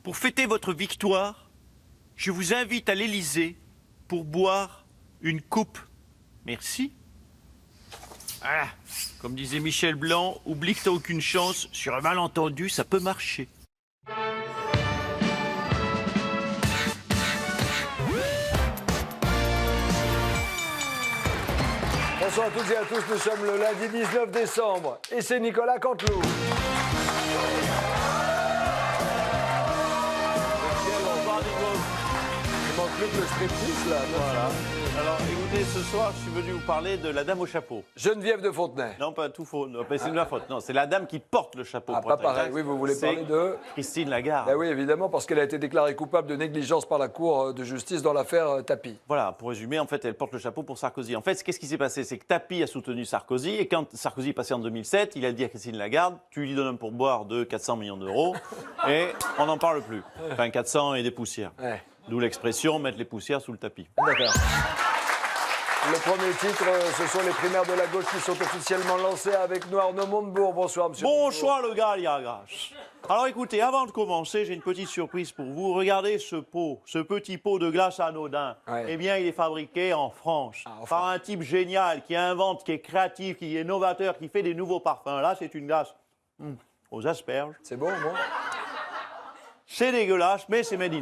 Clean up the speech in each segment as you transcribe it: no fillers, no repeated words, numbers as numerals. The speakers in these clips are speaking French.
pour fêter votre victoire, je vous invite à l'Élysée pour boire une coupe. Merci. Ah, comme disait Michel Blanc, oublie que t'as aucune chance, sur un malentendu, ça peut marcher. Bonsoir à toutes et à tous, nous sommes le lundi 19 décembre et c'est Nicolas Canteloup. Il manque plus que le striptease là. Voilà. Alors écoutez, ce soir, je suis venu vous parler de la dame au chapeau. Geneviève de Fontenay. Non, pas tout faux. Non, c'est de ma faute. Non, c'est la dame qui porte le chapeau. Ah, pour pas être pareil. exact. Oui, vous voulez C'est parler de... Christine Lagarde. Ben oui, évidemment, parce qu'elle a été déclarée coupable de négligence par la Cour de justice dans l'affaire Tapie. Voilà, pour résumer, en fait, elle porte le chapeau pour Sarkozy. En fait, qu'est-ce qui s'est passé? C'est que Tapie a soutenu Sarkozy, et quand Sarkozy est passé en 2007, il a dit à Christine Lagarde, tu lui donnes un pourboire de 400 millions d'euros, et on n'en parle plus. Enfin, 400 et des poussières. Ouais. D'où l'expression, mettre les poussières sous le tapis. D'accord. Le premier titre, ce sont les primaires de la gauche qui sont officiellement lancées avec nous. Arnaud Montebourg. Bonsoir, monsieur. Bonsoir le gars, Liagrache. Alors écoutez, avant de commencer, j'ai une petite surprise pour vous. Regardez ce pot, ce petit pot de glace anodin. Ouais. Eh bien, il est fabriqué en France par un type génial qui invente, qui est créatif, qui est novateur, qui fait des nouveaux parfums. Là, c'est une glace aux asperges. C'est bon, moi. C'est dégueulasse, mais c'est made in.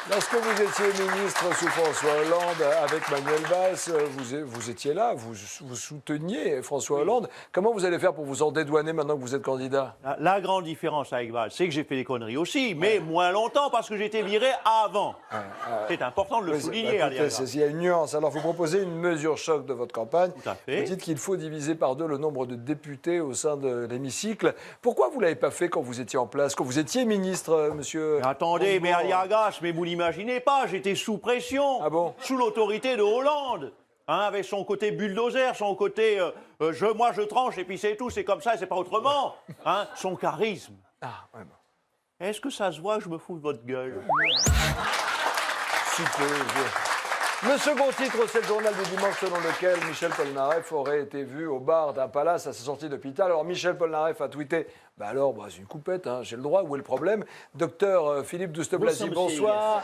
Lorsque vous étiez ministre sous François Hollande avec Manuel Valls, vous étiez là, vous souteniez François Hollande. Comment vous allez faire pour vous en dédouaner maintenant que vous êtes candidat? La grande différence avec Valls, c'est que j'ai fait des conneries aussi, mais moins longtemps parce que j'ai été viré avant. C'est important de le souligner, Liagrache. Il y a une nuance. Alors, vous proposez une mesure choc de votre campagne. Tout à fait. Vous dites qu'il faut diviser par 2 le nombre de députés au sein de l'hémicycle. Pourquoi vous ne l'avez pas fait quand vous étiez en place, quand vous étiez ministre, monsieur? Attendez, mais Liagrache, mais vous l'imaginez pas, j'étais sous pression, Ah bon? sous l'autorité de Hollande, hein, avec son côté bulldozer, son côté moi je tranche et puis c'est tout, c'est comme ça et c'est pas autrement, hein, son charisme. Ah, ouais, bon. Est-ce que ça se voit que je me fous de votre gueule? Si peu. Le second titre, c'est le journal du dimanche selon lequel Michel Polnareff aurait été vu au bar d'un palace à sa sortie d'hôpital. Alors Michel Polnareff a tweeté, c'est une coupette, hein, j'ai le droit, où est le problème? Docteur Philippe Douste-Blazy, bonsoir.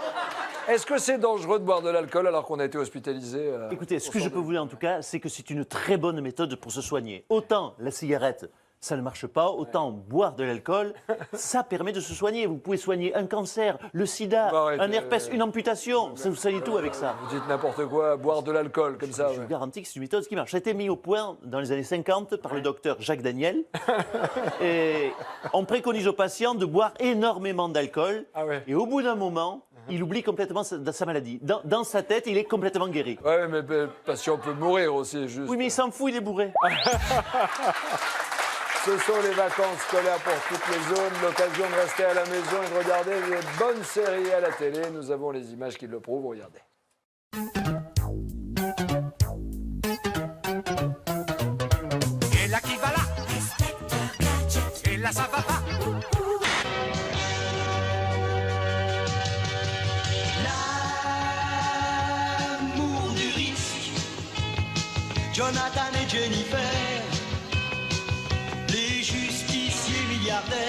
Est-ce que c'est dangereux de boire de l'alcool alors qu'on a été hospitalisé Écoutez, ce que je peux vous dire en tout cas, c'est que c'est une très bonne méthode pour se soigner. Autant la cigarette, ça ne marche pas, autant boire de l'alcool, ça permet de se soigner. Vous pouvez soigner un cancer, le sida, un herpès, une amputation. Ça vous soignez tout avec ça. Vous dites n'importe quoi, boire de l'alcool comme ça. Je vous garantis que c'est une méthode qui marche. Ça a été mis au point dans les années 50 par le docteur Jacques Daniel. Et on préconise aux patients de boire énormément d'alcool. Ah ouais. Et au bout d'un moment, il oublie complètement sa maladie. Dans sa tête, il est complètement guéri. Ouais, mais le patient peut mourir aussi, juste. Oui, mais il s'en fout, il est bourré. Ce sont les vacances scolaires pour toutes les zones, l'occasion de rester à la maison et de regarder des bonnes séries à la télé. Nous avons les images qui le prouvent, regardez. Et là qui va là? Et là ça va pas? L'amour du risque, Jonathan et Jennifer, les justiciers milliardaires.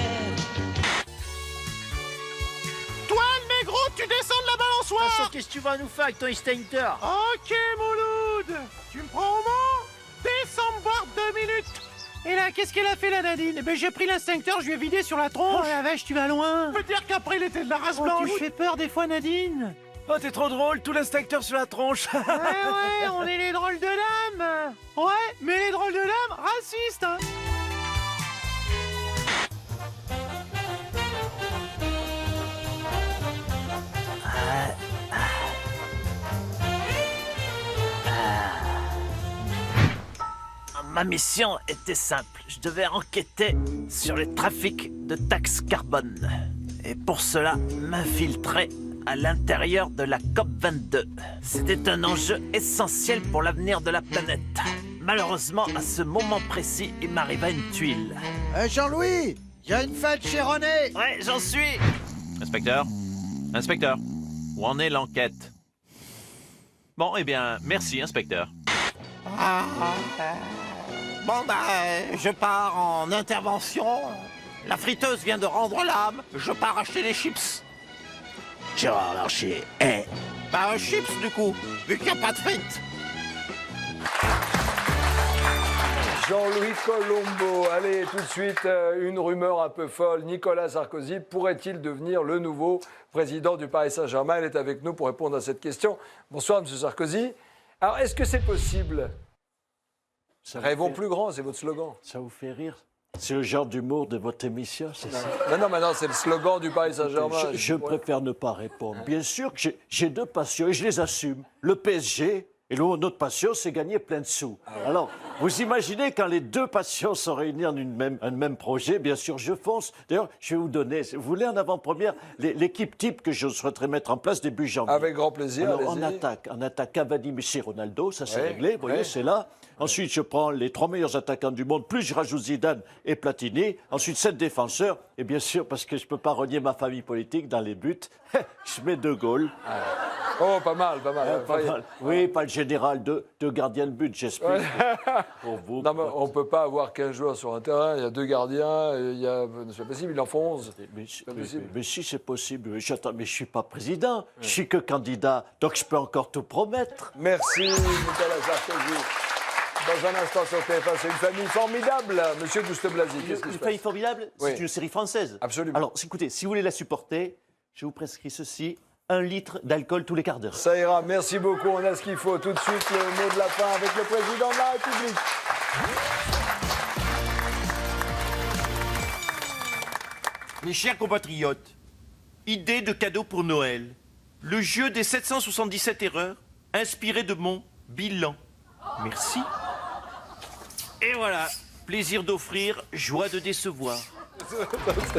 Toi, le négro, tu descends de la balançoire. Qu'est-ce que tu vas nous faire avec ton extincteur? Ok, Mouloud, tu me prends au mot? Descends me boire 2 minutes. Et là, qu'est-ce qu'elle a fait, la Nadine? Eh ben, j'ai pris l'instincteur, je lui ai vidé sur la tronche. Oh la vache, tu vas loin. Je peux dire qu'après, il était de la race blanche. Tu me fais peur des fois, Nadine. Oh, t'es trop drôle, tout l'instincteur sur la tronche. Ouais, on est les drôles de l'âme. Ouais, mais les drôles de l'âme, racistes, hein. Ma mission était simple. Je devais enquêter sur les trafics de taxes carbone. Et pour cela, m'infiltrer à l'intérieur de la COP22. C'était un enjeu essentiel pour l'avenir de la planète. Malheureusement, à ce moment précis, il m'arriva une tuile. Jean-Louis, il y a une fête chez René. Ouais, j'en suis. Inspecteur, où en est l'enquête? Bon, eh bien, merci, inspecteur. Bon, je pars en intervention. La friteuse vient de rendre l'âme. Je pars acheter les chips. Gérard Larcher est... Bah, un chips, du coup, vu qu'il n'y a pas de frites. Jean-Louis Colombo. Allez, tout de suite, une rumeur un peu folle. Nicolas Sarkozy pourrait-il devenir le nouveau président du Paris Saint-Germain? Il est avec nous pour répondre à cette question. Bonsoir, M. Sarkozy. Alors, est-ce que c'est possible? Rêvons plus grand, c'est votre slogan. Ça vous fait rire? C'est le genre d'humour de votre émission, c'est ça? Non, maintenant, c'est le slogan du Paris Saint-Germain. Je préfère ne pas répondre. Bien sûr que j'ai deux passions et je les assume. Le PSG et notre passion, c'est gagner plein de sous. Alors, vous imaginez quand les deux passions sont réunies en un même projet, bien sûr, je fonce. D'ailleurs, je vais vous donner, vous voulez en avant-première, l'équipe type que je souhaiterais mettre en place début janvier. Avec grand plaisir, Alors, en allez-y. attaque Cavani, Messi, Ronaldo, ça c'est Ouais, réglé, vous voyez, ouais. c'est là. Ensuite, je prends les 3 meilleurs attaquants du monde, plus je rajoute Zidane et Platini. Ensuite, 7 défenseurs. Et bien sûr, parce que je ne peux pas renier ma famille politique dans les buts, je mets De Gaulle. Oh, pas mal, pas mal. Pas mal. Oui, pas le général, deux gardiens de but, j'espère. Pour vous. Non, mais on ne peut pas avoir 15 joueurs sur un terrain. Il y a 2 gardiens. C'est pas possible, il en faut 11. Mais si c'est possible, mais je ne suis pas président, je suis que candidat, donc je peux encore tout promettre. Merci, Nicolas Sarkozy. Dans un instant sur TF1, c'est une famille formidable. Monsieur Douste-Blazy, qu'est-ce qui se Une passe? famille formidable, Oui. c'est une série française. Absolument. Alors, écoutez, si vous voulez la supporter, je vous prescris ceci, 1 litre d'alcool tous les quarts d'heure. Ça ira, merci beaucoup. On a ce qu'il faut. Tout de suite, le mot de la fin avec le président de la République. Mes chers compatriotes, idée de cadeau pour Noël. Le jeu des 777 erreurs, inspiré de mon bilan. Merci. Et voilà, plaisir d'offrir, joie de décevoir.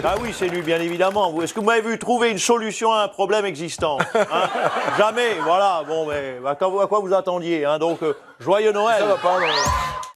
Ah oui, c'est lui, bien évidemment. Est-ce que vous m'avez vu trouver une solution à un problème existant hein? Jamais, voilà. Bon, mais à quoi vous attendiez hein? Donc, joyeux Noël. Ça va pas, non.